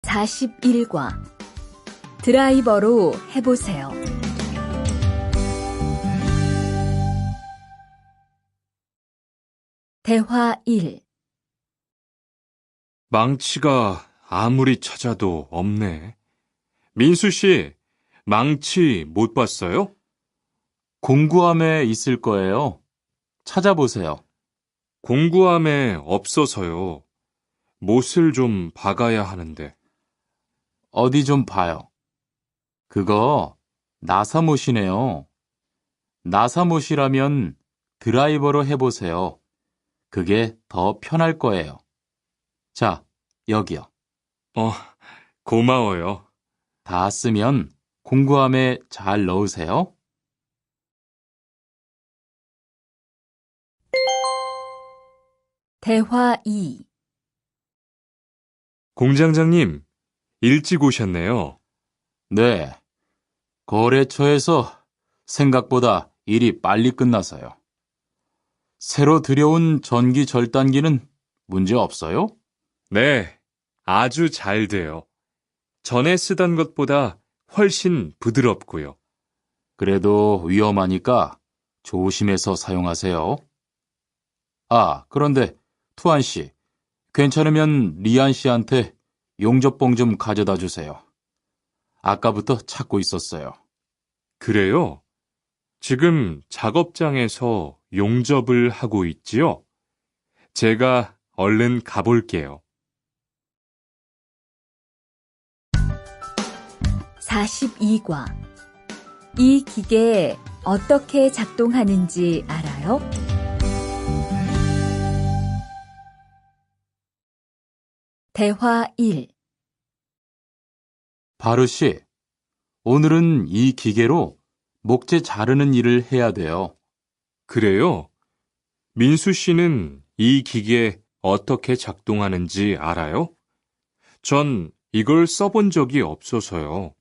41과 드라이버로 해보세요. 대화 1. 망치가 아무리 찾아도 없네. 민수 씨, 망치 못 봤어요? 공구함에 있을 거예요. 찾아보세요. 공구함에 없어서요. 못을 좀 박아야 하는데. 어디 좀 봐요. 그거 나사못이네요. 나사못이라면 드라이버로 해보세요. 그게 더 편할 거예요. 자, 여기요. 고마워요. 다 쓰면 공구함에 잘 넣으세요. 대화 2. 공장장님, 일찍 오셨네요. 네. 거래처에서 생각보다 일이 빨리 끝나서요. 새로 들여온 전기 절단기는 문제 없어요? 네, 아주 잘 돼요. 전에 쓰던 것보다 훨씬 부드럽고요. 그래도 위험하니까 조심해서 사용하세요. 아, 그런데 투안 씨, 괜찮으면 리안 씨한테 용접봉 좀 가져다 주세요. 아까부터 찾고 있었어요. 그래요? 지금 작업장에서 용접을 하고 있지요? 제가 얼른 가볼게요. 42과 이 기계 어떻게 작동하는지 알아요? 대화 1. 바르 씨, 오늘은 이 기계로 목재 자르는 일을 해야 돼요. 그래요? 민수 씨는 이 기계 어떻게 작동하는지 알아요? 전 이걸 써본 적이 없어서요.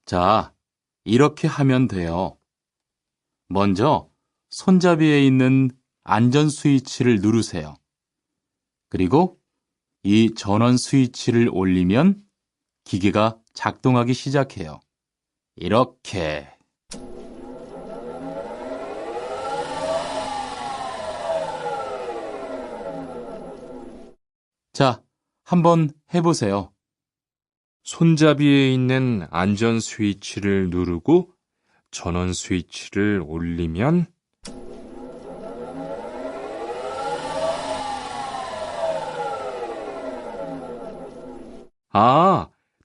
자, 이렇게 하면 돼요. 먼저 손잡이에 있는 안전 스위치를 누르세요. 그리고 이 전원 스위치를 올리면 기계가 작동하기 시작해요. 이렇게. 자, 한번 해보세요. 손잡이에 있는 안전 스위치를 누르고 전원 스위치를 올리면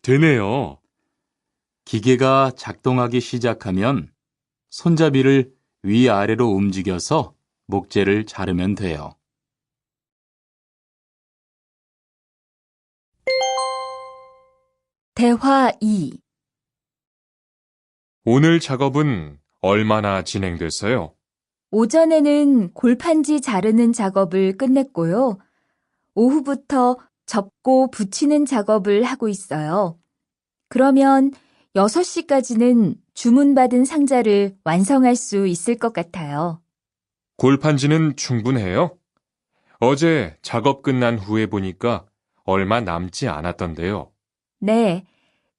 되네요. 기계가 작동하기 시작하면 손잡이를 위아래로 움직여서 목재를 자르면 돼요. 대화 2. 오늘 작업은 얼마나 진행됐어요? 오전에는 골판지 자르는 작업을 끝냈고요. 오후부터 접고 붙이는 작업을 하고 있어요. 그러면 6시까지는 주문받은 상자를 완성할 수 있을 것 같아요. 골판지는 충분해요? 어제 작업 끝난 후에 보니까 얼마 남지 않았던데요. 네,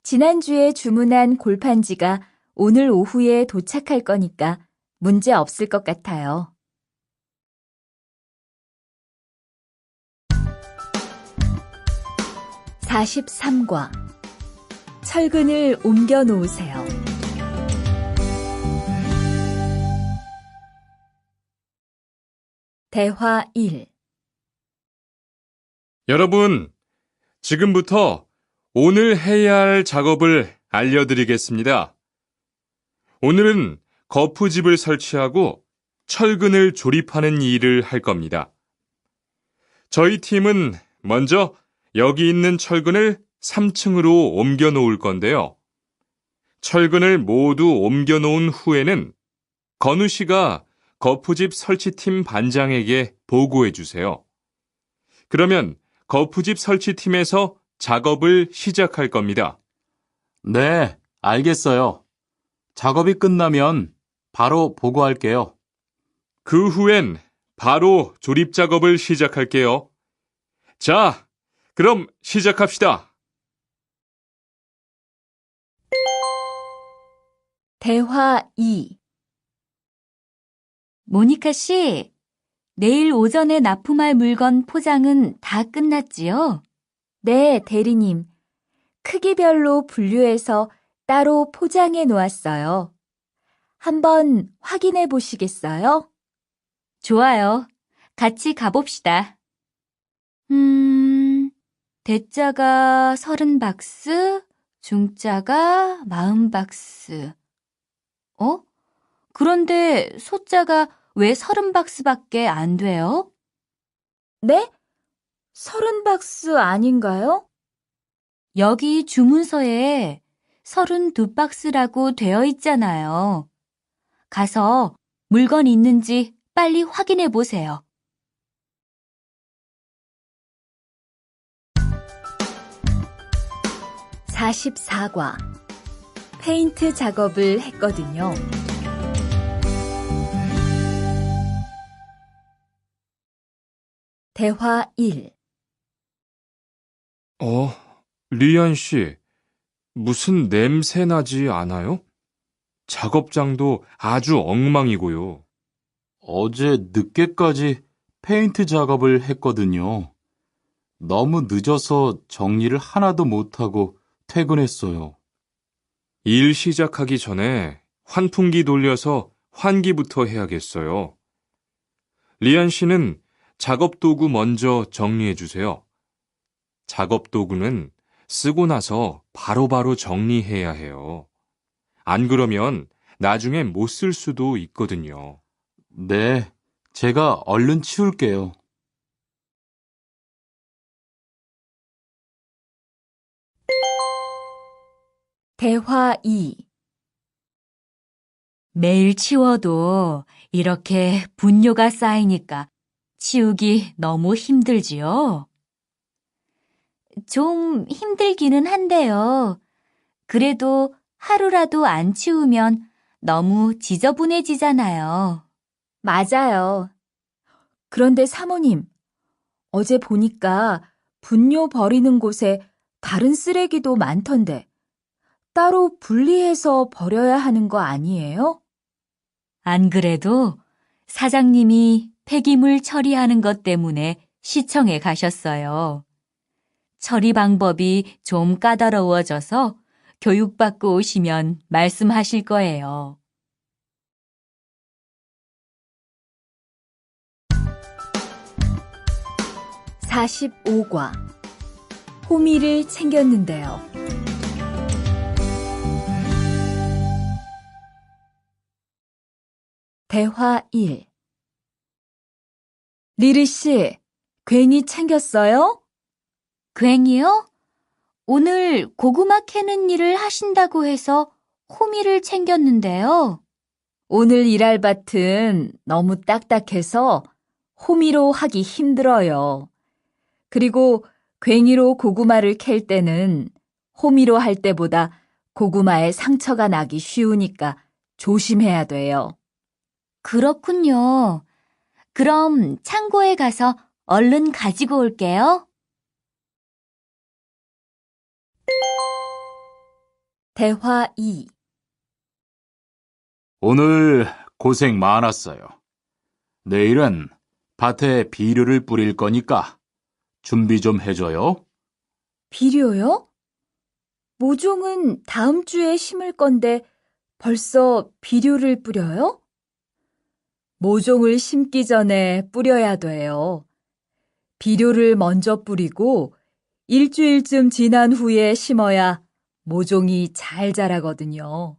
지난주에 주문한 골판지가 오늘 오후에 도착할 거니까 문제 없을 것 같아요. 43과 철근을 옮겨 놓으세요. 대화 1. 여러분, 지금부터 오늘 해야 할 작업을 알려드리겠습니다. 오늘은 거푸집을 설치하고 철근을 조립하는 일을 할 겁니다. 저희 팀은 먼저 여기 있는 철근을 3층으로 옮겨 놓을 건데요. 철근을 모두 옮겨 놓은 후에는 건우 씨가 거푸집 설치팀 반장에게 보고해 주세요. 그러면 거푸집 설치팀에서 작업을 시작할 겁니다. 네, 알겠어요. 작업이 끝나면 바로 보고할게요. 그 후엔 바로 조립 작업을 시작할게요. 자, 그럼 시작합시다. 대화 2. 모니카 씨, 내일 오전에 납품할 물건 포장은 다 끝났지요? 네, 대리님. 크기별로 분류해서 따로 포장해 놓았어요. 한번 확인해 보시겠어요? 좋아요. 같이 가봅시다. 대자가 30박스, 중자가 40박스. 그런데 소자가 왜 30박스밖에 안 돼요? 네? 30박스 아닌가요? 여기 주문서에 32박스라고 되어 있잖아요. 가서 물건 있는지 빨리 확인해 보세요. (44과) 페인트 작업을 했거든요. 대화 1. 리안 씨, 무슨 냄새 나지 않아요? 작업장도 아주 엉망이고요. 어제 늦게까지 페인트 작업을 했거든요. 너무 늦어서 정리를 하나도 못하고 퇴근했어요. 일 시작하기 전에 환풍기 돌려서 환기부터 해야겠어요. 리안 씨는 작업 도구 먼저 정리해 주세요. 작업 도구는 쓰고 나서 바로바로 정리해야 해요. 안 그러면 나중에 못 쓸 수도 있거든요. 네, 제가 얼른 치울게요. 대화 2. 매일 치워도 이렇게 분뇨가 쌓이니까 치우기 너무 힘들지요? 좀 힘들기는 한데요. 그래도 하루라도 안 치우면 너무 지저분해지잖아요. 맞아요. 그런데 사모님, 어제 보니까 분뇨 버리는 곳에 다른 쓰레기도 많던데 따로 분리해서 버려야 하는 거 아니에요? 안 그래도 사장님이 폐기물 처리하는 것 때문에 시청에 가셨어요. 처리 방법이 좀 까다로워져서 교육받고 오시면 말씀하실 거예요. (45과) 호미를 챙겼는데요. 대화 1. 리르 씨, 괜히 챙겼어요? 괜히요? 오늘 고구마 캐는 일을 하신다고 해서 호미를 챙겼는데요. 오늘 일할 밭은 너무 딱딱해서 호미로 하기 힘들어요. 그리고 괭이로 고구마를 캘 때는 호미로 할 때보다 고구마에 상처가 나기 쉬우니까 조심해야 돼요. 그렇군요. 그럼 창고에 가서 얼른 가지고 올게요. 대화 2. 오늘 고생 많았어요. 내일은 밭에 비료를 뿌릴 거니까 준비 좀 해줘요. 비료요? 모종은 다음 주에 심을 건데 벌써 비료를 뿌려요? 모종을 심기 전에 뿌려야 돼요. 비료를 먼저 뿌리고 일주일쯤 지난 후에 심어야 모종이 잘 자라거든요.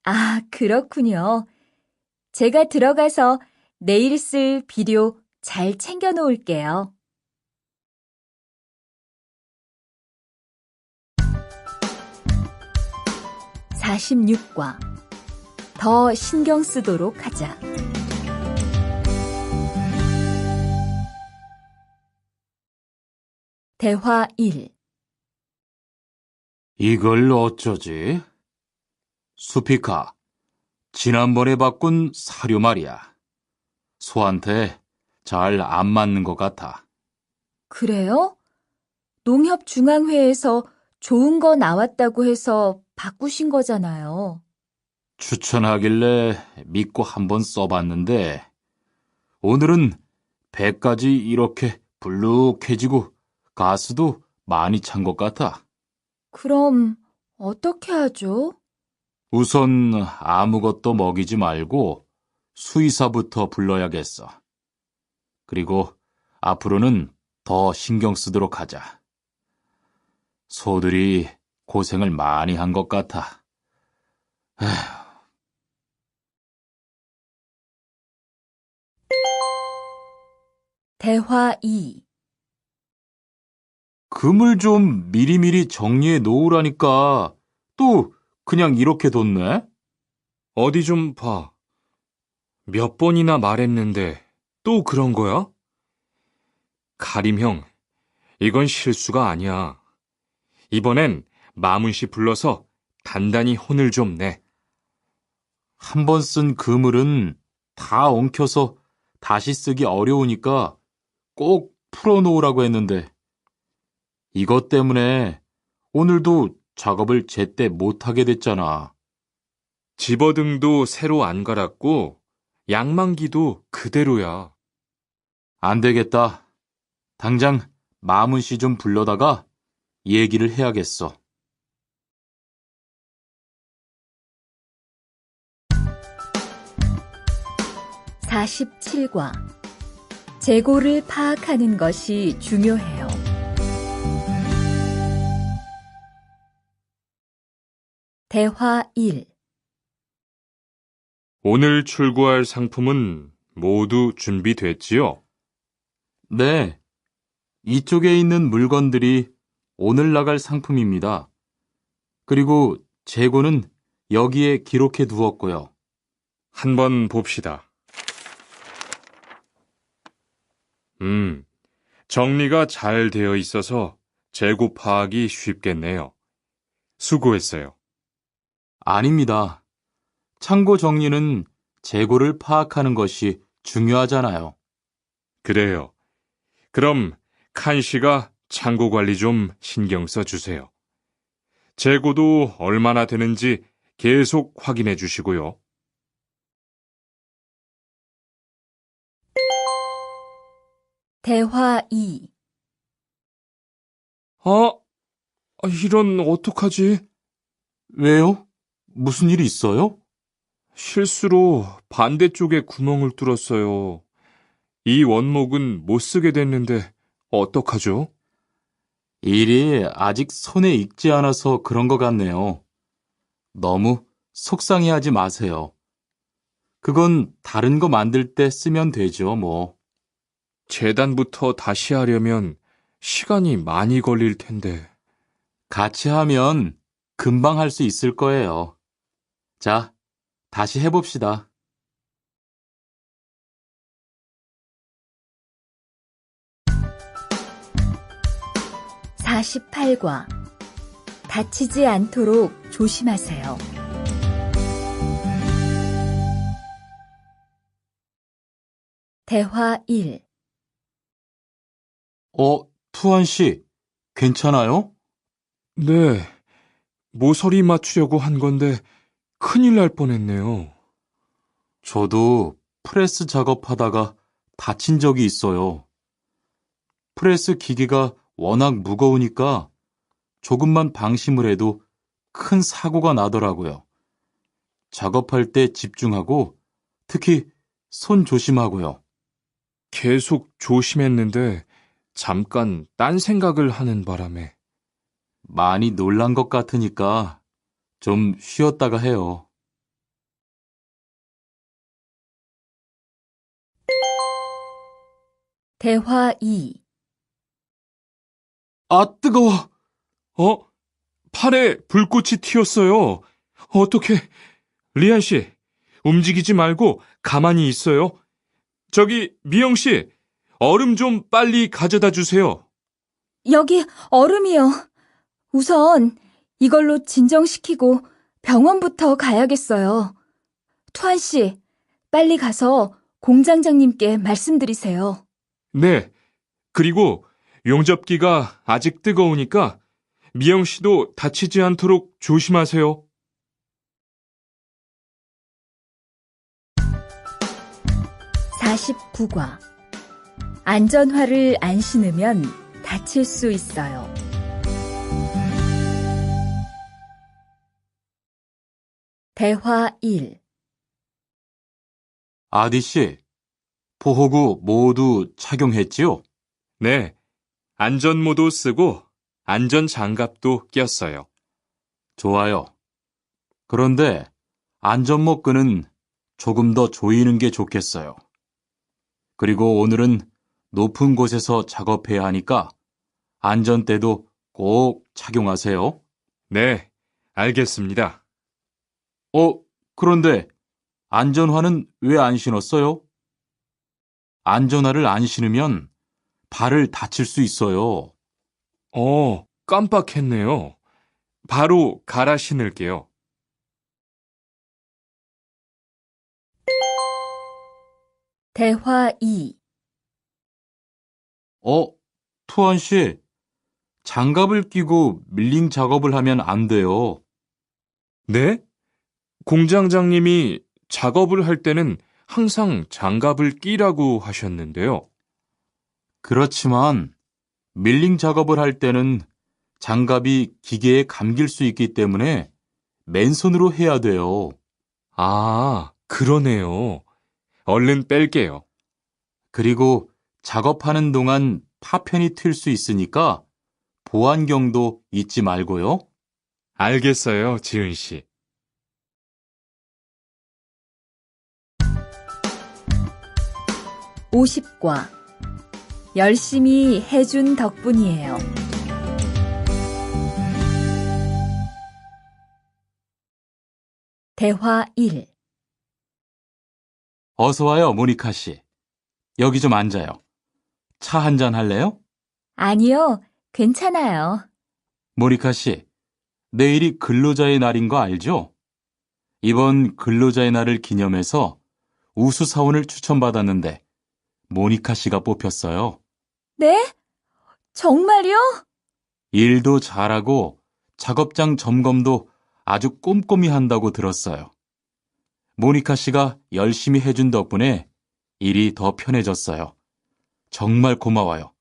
아, 그렇군요. 제가 들어가서 내일 쓸 비료 잘 챙겨 놓을게요. (46과) 더 신경 쓰도록 하자. 대화 1. 이걸 어쩌지? 수피카, 지난번에 바꾼 사료 말이야. 소한테 잘 안 맞는 것 같아. 그래요? 농협중앙회에서 좋은 거 나왔다고 해서 바꾸신 거잖아요. 추천하길래 믿고 한번 써봤는데 오늘은 배까지 이렇게 불룩해지고 가스도 많이 찬 것 같아. 그럼 어떻게 하죠? 우선 아무것도 먹이지 말고 수의사부터 불러야겠어. 그리고 앞으로는 더 신경 쓰도록 하자. 소들이 고생을 많이 한 것 같아. 대화 2. 금을 좀 미리미리 정리해 놓으라니까 또 그냥 이렇게 뒀네? 어디 좀 봐. 몇 번이나 말했는데 또 그런 거야? 가림 형, 이건 실수가 아니야. 이번엔 마문 씨 불러서 단단히 혼을 좀 내. 한 번 쓴 그물은 다 엉켜서 다시 쓰기 어려우니까 꼭 풀어놓으라고 했는데 이것 때문에 오늘도 작업을 제때 못하게 됐잖아. 집어등도 새로 안 갈았고 양만기도 그대로야. 안 되겠다. 당장 마문 씨 좀 불러다가 얘기를 해야겠어. (47과) 재고를 파악하는 것이 중요해요. 대화 1. 오늘 출고할 상품은 모두 준비됐지요? 네, 이쪽에 있는 물건들이 오늘 나갈 상품입니다. 그리고 재고는 여기에 기록해 두었고요. 한번 봅시다. 정리가 잘 되어 있어서 재고 파악이 쉽겠네요. 수고했어요. 아닙니다. 창고 정리는 재고를 파악하는 것이 중요하잖아요. 그래요. 그럼 칸 씨가 창고 관리 좀 신경 써 주세요. 재고도 얼마나 되는지 계속 확인해 주시고요. 대화 2. 이런 어떡하지? 왜요? 무슨 일이 있어요? 실수로 반대쪽에 구멍을 뚫었어요. 이 원목은 못 쓰게 됐는데 어떡하죠? 일이 아직 손에 익지 않아서 그런 것 같네요. 너무 속상해하지 마세요. 그건 다른 거 만들 때 쓰면 되죠, 뭐. 재단부터 다시 하려면 시간이 많이 걸릴 텐데. 같이 하면 금방 할 수 있을 거예요. 자, 다시 해봅시다. (48과) 다치지 않도록 조심하세요. 대화 1. 투한 씨, 괜찮아요? 네, 모서리 맞추려고 한 건데 큰일 날 뻔했네요. 저도 프레스 작업하다가 다친 적이 있어요. 프레스 기계가 워낙 무거우니까 조금만 방심을 해도 큰 사고가 나더라고요. 작업할 때 집중하고 특히 손 조심하고요. 계속 조심했는데 잠깐 딴 생각을 하는 바람에. 많이 놀란 것 같으니까 좀 쉬었다가 해요. 대화 2. 아, 뜨거워! 팔에 불꽃이 튀었어요. 어떻게? 리안 씨, 움직이지 말고 가만히 있어요. 저기, 미영 씨, 얼음 좀 빨리 가져다 주세요. 여기 얼음이요. 우선 이걸로 진정시키고 병원부터 가야겠어요. 투한 씨, 빨리 가서 공장장님께 말씀드리세요. 네, 그리고 용접기가 아직 뜨거우니까 미영 씨도 다치지 않도록 조심하세요. 49과. 안전화를 안 신으면 다칠 수 있어요. 대화 1. 아디 씨, 보호구 모두 착용했지요? 네, 안전모도 쓰고 안전장갑도 꼈어요. 좋아요. 그런데 안전모 끈은 조금 더 조이는 게 좋겠어요. 그리고 오늘은 높은 곳에서 작업해야 하니까 안전대도 꼭 착용하세요. 네, 알겠습니다. 그런데 안전화는 왜 안 신었어요? 안전화를 안 신으면 발을 다칠 수 있어요. 깜빡했네요. 바로 갈아 신을게요. 대화 2. 투원 씨, 장갑을 끼고 밀링 작업을 하면 안 돼요. 네? 공장장님이 작업을 할 때는 항상 장갑을 끼라고 하셨는데요. 그렇지만 밀링 작업을 할 때는 장갑이 기계에 감길 수 있기 때문에 맨손으로 해야 돼요. 아, 그러네요. 얼른 뺄게요. 그리고 작업하는 동안 파편이 튈 수 있으니까 보안경도 잊지 말고요. 알겠어요, 지은 씨. 50과. 열심히 해준 덕분이에요. 대화 1. 어서 와요, 모니카 씨. 여기 좀 앉아요. 차 한잔 할래요? 아니요, 괜찮아요. 모니카 씨, 내일이 근로자의 날인 거 알죠? 이번 근로자의 날을 기념해서 우수 사원을 추천받았는데 모니카 씨가 뽑혔어요. 네? 정말요? 일도 잘하고 작업장 점검도 아주 꼼꼼히 한다고 들었어요. 모니카 씨가 열심히 해준 덕분에 일이 더 편해졌어요. 정말 고마워요.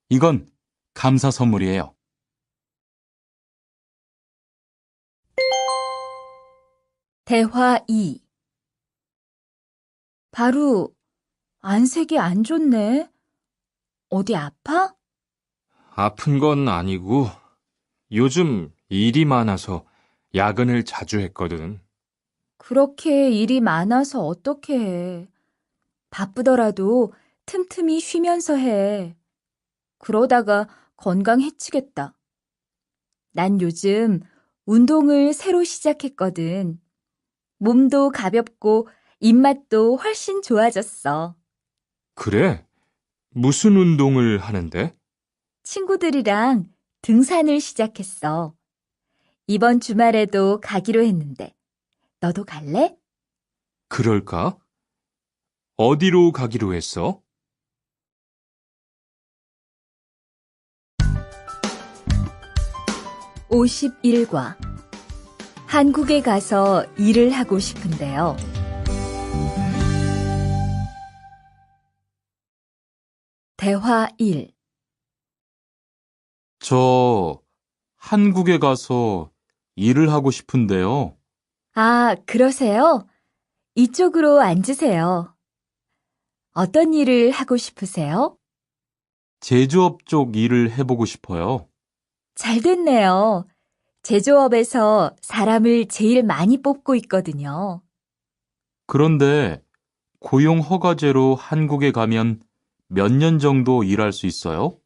이건 감사 선물이에요. 대화 2. 바로 안색이 안 좋네. 어디 아파? 아픈 건 아니고 요즘 일이 많아서 야근을 자주 했거든. 그렇게 일이 많아서 어떻게 해. 바쁘더라도 틈틈이 쉬면서 해. 그러다가 건강 해치겠다. 난 요즘 운동을 새로 시작했거든. 몸도 가볍고 입맛도 훨씬 좋아졌어. 그래? 무슨 운동을 하는데? 친구들이랑 등산을 시작했어. 이번 주말에도 가기로 했는데, 너도 갈래? 그럴까? 어디로 가기로 했어? 51과. 한국에 가서 일을 하고 싶은데요. 대화 1. 저 한국에 가서 일을 하고 싶은데요. 아, 그러세요? 이쪽으로 앉으세요. 어떤 일을 하고 싶으세요? 제조업 쪽 일을 해보고 싶어요. 잘 됐네요. 제조업에서 사람을 제일 많이 뽑고 있거든요. 그런데 고용 허가제로 한국에 가면 몇 년 정도 일할 수 있어요?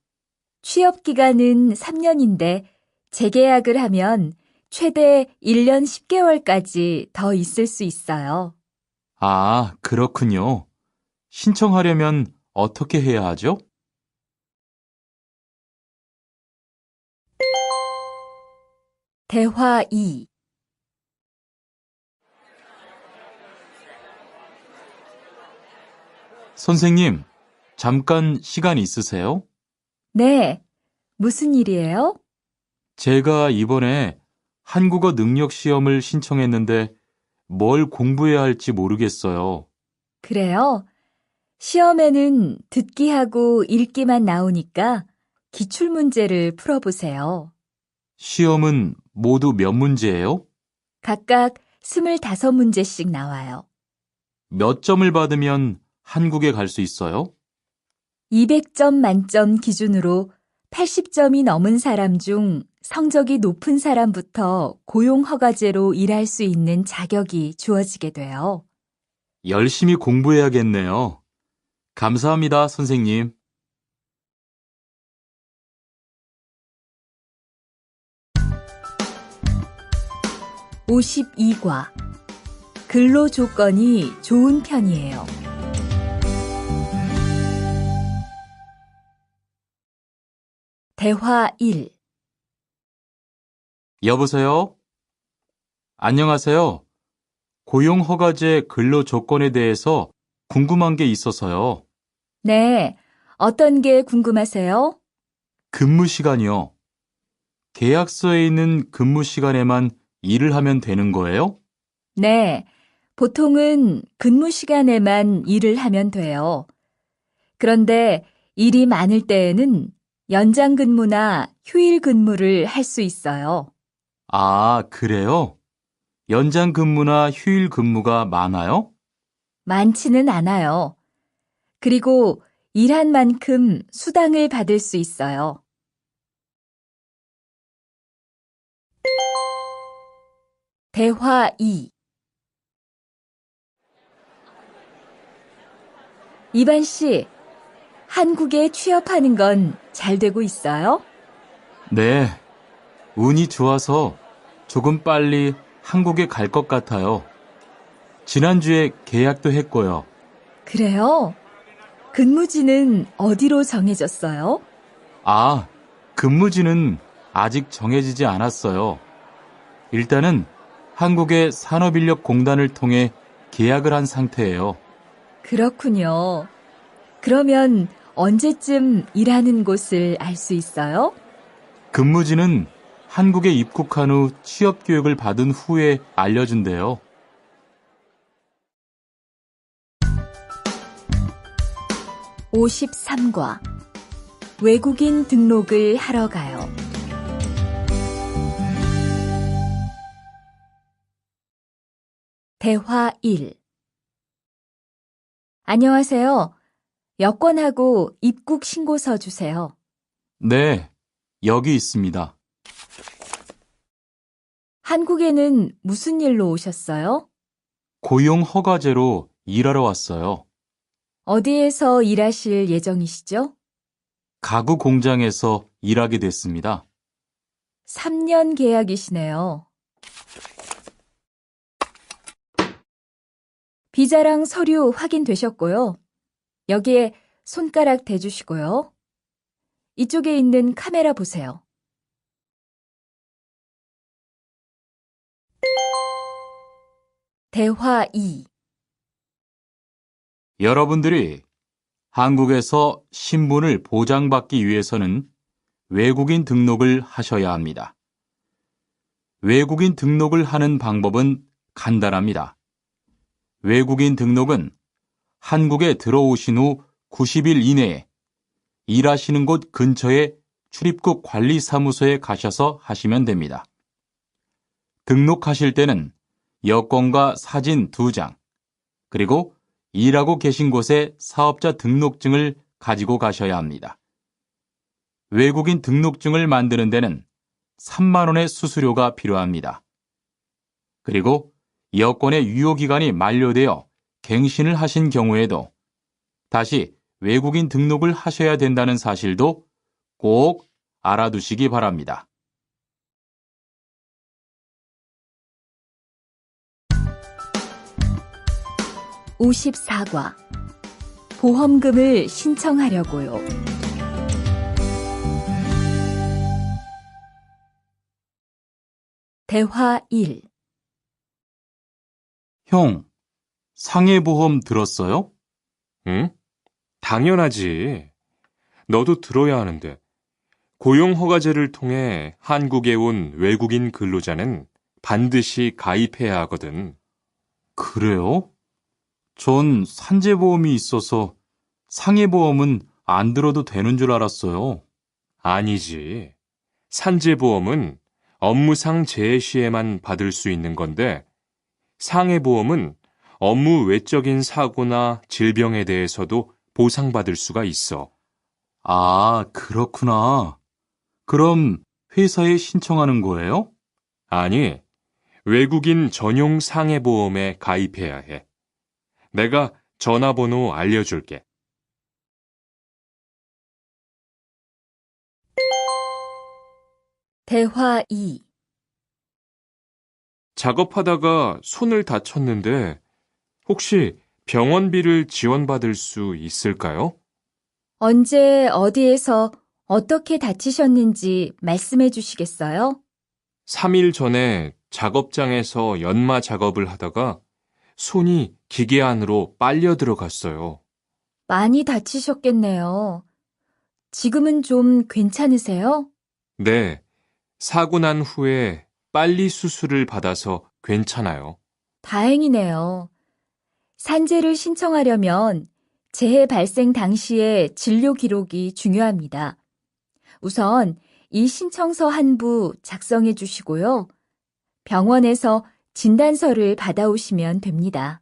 취업 기간은 3년인데 재계약을 하면 최대 1년 10개월까지 더 있을 수 있어요. 아, 그렇군요. 신청하려면 어떻게 해야 하죠? 대화 2. 선생님, 잠깐 시간 있으세요? 네, 무슨 일이에요? 제가 이번에 한국어 능력 시험을 신청했는데 뭘 공부해야 할지 모르겠어요. 그래요? 시험에는 듣기하고 읽기만 나오니까 기출문제를 풀어보세요. 시험은 모두 몇 문제예요? 각각 25문제씩 나와요. 몇 점을 받으면 한국에 갈 수 있어요? 200점 만점 기준으로 80점이 넘은 사람 중 성적이 높은 사람부터 고용허가제로 일할 수 있는 자격이 주어지게 돼요. 열심히 공부해야겠네요. 감사합니다, 선생님. (52과) 근로 조건이 좋은 편이에요. 대화 1. 여보세요? 안녕하세요. 고용허가제 근로 조건에 대해서 궁금한 게 있어서요. 네, 어떤 게 궁금하세요? 근무 시간이요. 계약서에 있는 근무 시간에만 일을 하면 되는 거예요? 네, 보통은 근무 시간에만 일을 하면 돼요. 그런데 일이 많을 때에는 연장 근무나 휴일 근무를 할 수 있어요. 아, 그래요? 연장 근무나 휴일 근무가 많아요? 많지는 않아요. 그리고 일한 만큼 수당을 받을 수 있어요. 대화 2. 이반 씨, 한국에 취업하는 건 잘 되고 있어요? 네. 운이 좋아서 조금 빨리 한국에 갈 것 같아요. 지난주에 계약도 했고요. 그래요? 근무지는 어디로 정해졌어요? 아, 근무지는 아직 정해지지 않았어요. 일단은 한국의 산업인력공단을 통해 계약을 한 상태예요. 그렇군요. 그러면 언제쯤 일하는 곳을 알 수 있어요? 근무지는 한국에 입국한 후 취업 교육을 받은 후에 알려준대요. 53과 외국인 등록을 하러 가요. 대화 1. 안녕하세요. 여권하고 입국 신고서 주세요. 네, 여기 있습니다. 한국에는 무슨 일로 오셨어요? 고용 허가제로 일하러 왔어요. 어디에서 일하실 예정이시죠? 가구 공장에서 일하게 됐습니다. 3년 계약이시네요. 비자랑 서류 확인되셨고요. 여기에 손가락 대주시고요. 이쪽에 있는 카메라 보세요. 대화 2. 여러분들이 한국에서 신분을 보장받기 위해서는 외국인 등록을 하셔야 합니다. 외국인 등록을 하는 방법은 간단합니다. 외국인 등록은 한국에 들어오신 후 90일 이내에 일하시는 곳 근처의 출입국 관리사무소에 가셔서 하시면 됩니다. 등록하실 때는 여권과 사진 2장, 그리고 일하고 계신 곳의 사업자 등록증을 가지고 가셔야 합니다. 외국인 등록증을 만드는 데는 3만 원의 수수료가 필요합니다. 그리고 여권의 유효기간이 만료되어 갱신을 하신 경우에도 다시 외국인 등록을 하셔야 된다는 사실도 꼭 알아두시기 바랍니다. 54과 보험금을 신청하려고요. 대화 1. 형, 상해보험 들었어요? 응? 당연하지. 너도 들어야 하는데. 고용허가제를 통해 한국에 온 외국인 근로자는 반드시 가입해야 하거든. 그래요? 전 산재보험이 있어서 상해보험은 안 들어도 되는 줄 알았어요. 아니지. 산재보험은 업무상 재해 시에만 받을 수 있는 건데, 상해보험은 업무 외적인 사고나 질병에 대해서도 보상받을 수가 있어. 아, 그렇구나. 그럼 회사에 신청하는 거예요? 아니, 외국인 전용 상해보험에 가입해야 해. 내가 전화번호 알려줄게. 대화 2. 작업하다가 손을 다쳤는데 혹시 병원비를 지원받을 수 있을까요? 언제 어디에서 어떻게 다치셨는지 말씀해 주시겠어요? 3일 전에 작업장에서 연마 작업을 하다가 손이 기계 안으로 빨려 들어갔어요. 많이 다치셨겠네요. 지금은 좀 괜찮으세요? 네, 사고 난 후에 빨리 수술을 받아서 괜찮아요. 다행이네요. 산재를 신청하려면 재해 발생 당시의 진료 기록이 중요합니다. 우선 이 신청서 한 부 작성해 주시고요. 병원에서 진단서를 받아오시면 됩니다.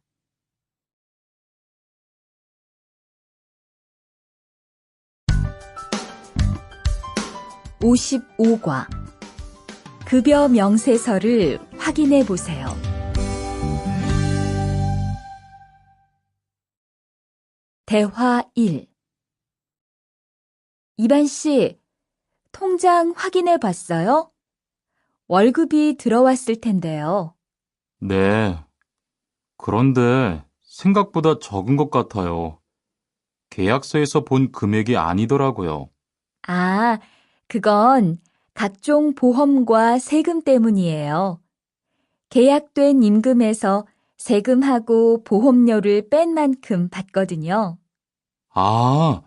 55과 급여 명세서를 확인해 보세요. 대화 1. 이반 씨, 통장 확인해 봤어요? 월급이 들어왔을 텐데요. 네. 그런데 생각보다 적은 것 같아요. 계약서에서 본 금액이 아니더라고요. 아, 그건 각종 보험과 세금 때문이에요. 계약된 임금에서 세금하고 보험료를 뺀 만큼 받거든요. 아,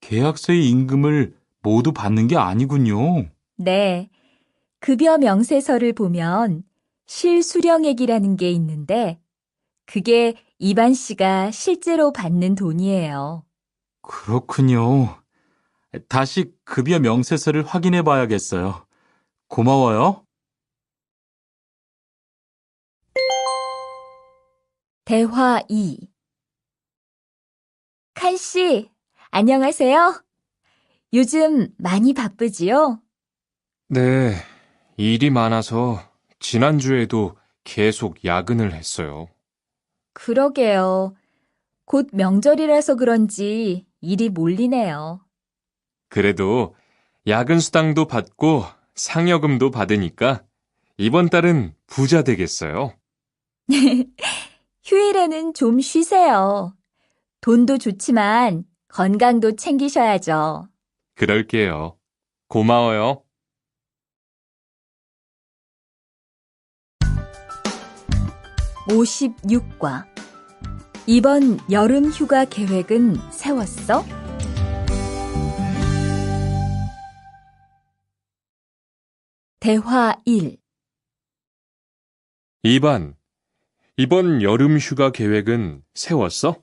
계약서의 임금을 모두 받는 게 아니군요. 네, 급여 명세서를 보면 실수령액이라는 게 있는데 그게 이반 씨가 실제로 받는 돈이에요. 그렇군요. 다시 급여 명세서를 확인해 봐야겠어요. 고마워요. 대화 2. 칸 씨, 안녕하세요. 요즘 많이 바쁘지요? 네, 일이 많아서 지난주에도 계속 야근을 했어요. 그러게요. 곧 명절이라서 그런지 일이 몰리네요. 그래도 야근 수당도 받고 상여금도 받으니까 이번 달은 부자 되겠어요. 휴일에는 좀 쉬세요. 돈도 좋지만 건강도 챙기셔야죠. 그럴게요. 고마워요. 56과 이번 여름 휴가 계획은 세웠어? 대화 1. 2반, 이번 여름 휴가 계획은 세웠어?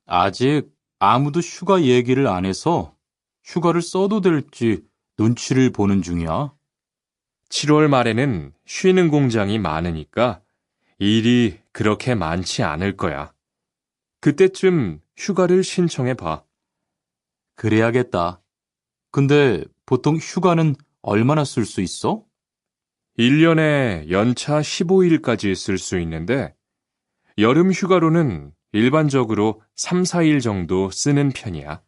아직 아무도 휴가 얘기를 안 해서 휴가를 써도 될지 눈치를 보는 중이야. 7월 말에는 쉬는 공장이 많으니까 일이 그렇게 많지 않을 거야. 그때쯤 휴가를 신청해 봐. 그래야겠다. 근데 보통 휴가는 얼마나 쓸 수 있어? 1년에 연차 15일까지 쓸 수 있는데 여름 휴가로는 일반적으로 3, 4일 정도 쓰는 편이야.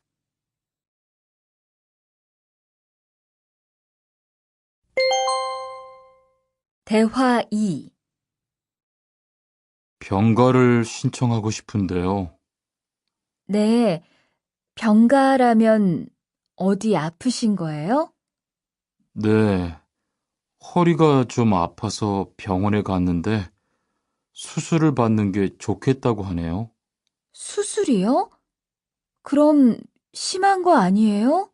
대화 2. 병가를 신청하고 싶은데요. 네, 병가라면 어디 아프신 거예요? 네, 허리가 좀 아파서 병원에 갔는데 수술을 받는 게 좋겠다고 하네요. 수술이요? 그럼 심한 거 아니에요?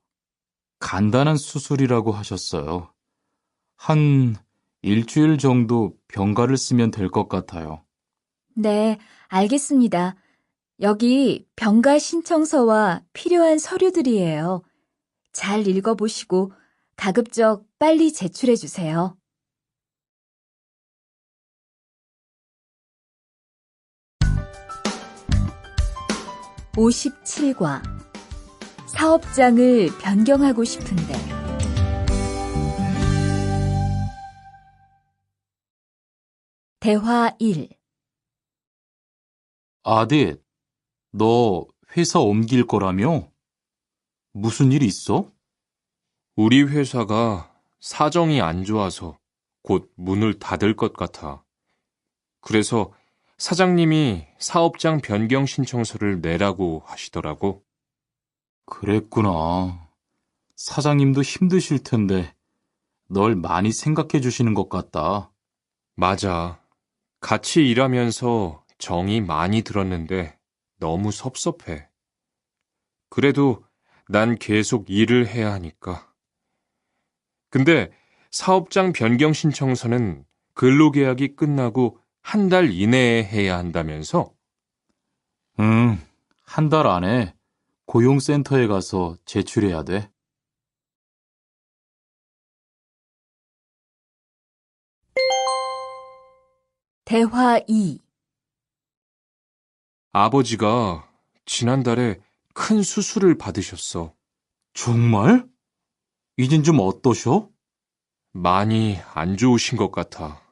간단한 수술이라고 하셨어요. 한 일주일 정도 병가를 쓰면 될 것 같아요. 네, 알겠습니다. 여기 병가 신청서와 필요한 서류들이에요. 잘 읽어보시고 가급적 빨리 제출해 주세요. (57과) 사업장을 변경하고 싶은데. 대화 1. 아딧, 너 회사 옮길 거라며? 무슨 일 있어? 우리 회사가 사정이 안 좋아서 곧 문을 닫을 것 같아. 그래서 사장님이 사업장 변경 신청서를 내라고 하시더라고. 그랬구나. 사장님도 힘드실 텐데 널 많이 생각해 주시는 것 같다. 맞아. 같이 일하면서 정이 많이 들었는데 너무 섭섭해. 그래도 난 계속 일을 해야 하니까. 근데 사업장 변경 신청서는 근로계약이 끝나고 한 달 이내에 해야 한다면서? 응, 한 달 안에 고용센터에 가서 제출해야 돼. 대화 2. 아버지가 지난달에 큰 수술을 받으셨어. 정말? 이젠 좀 어떠셔? 많이 안 좋으신 것 같아.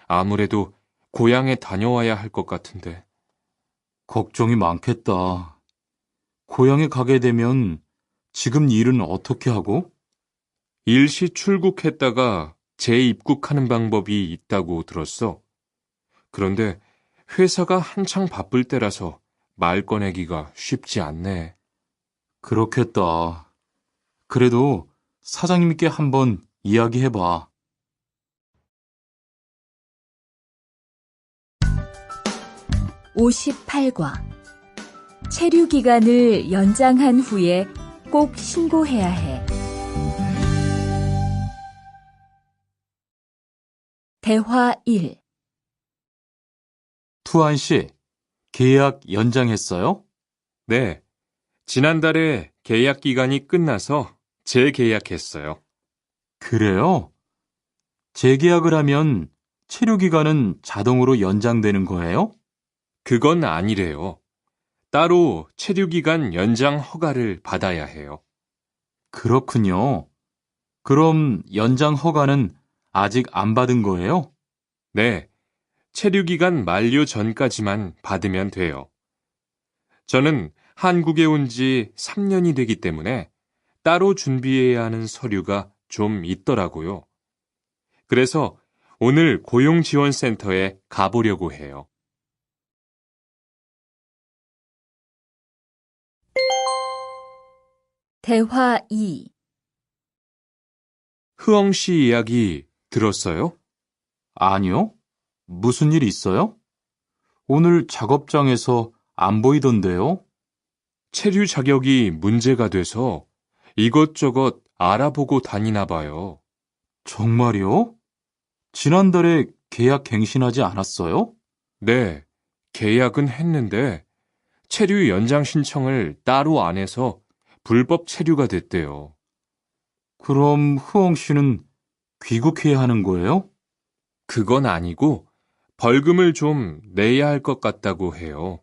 아무래도 고향에 다녀와야 할 것 같은데. 걱정이 많겠다. 고향에 가게 되면 지금 일은 어떻게 하고? 일시 출국했다가 재입국하는 방법이 있다고 들었어. 그런데 회사가 한창 바쁠 때라서 말 꺼내기가 쉽지 않네. 그렇겠다. 그래도 사장님께 한번 이야기해봐. (58과) 체류 기간을 연장한 후에 꼭 신고해야 해. 대화 1. 투안 씨, 계약 연장했어요? 네, 지난달에 계약 기간이 끝나서 재계약했어요. 그래요? 재계약을 하면 체류 기간은 자동으로 연장되는 거예요? 그건 아니래요. 따로 체류기간 연장 허가를 받아야 해요. 그렇군요. 그럼 연장 허가는 아직 안 받은 거예요? 네, 체류기간 만료 전까지만 받으면 돼요. 저는 한국에 온 지 3년이 되기 때문에 따로 준비해야 하는 서류가 좀 있더라고요. 그래서 오늘 고용지원센터에 가보려고 해요. 대화 2. 흐엉 씨 이야기 들었어요? 아니요. 무슨 일 있어요? 오늘 작업장에서 안 보이던데요? 체류 자격이 문제가 돼서 이것저것 알아보고 다니나 봐요. 정말요? 지난달에 계약 갱신하지 않았어요? 네, 계약은 했는데 체류 연장 신청을 따로 안 해서 불법 체류가 됐대요. 그럼 흐엉 씨는 귀국해야 하는 거예요? 그건 아니고 벌금을 좀 내야 할 것 같다고 해요.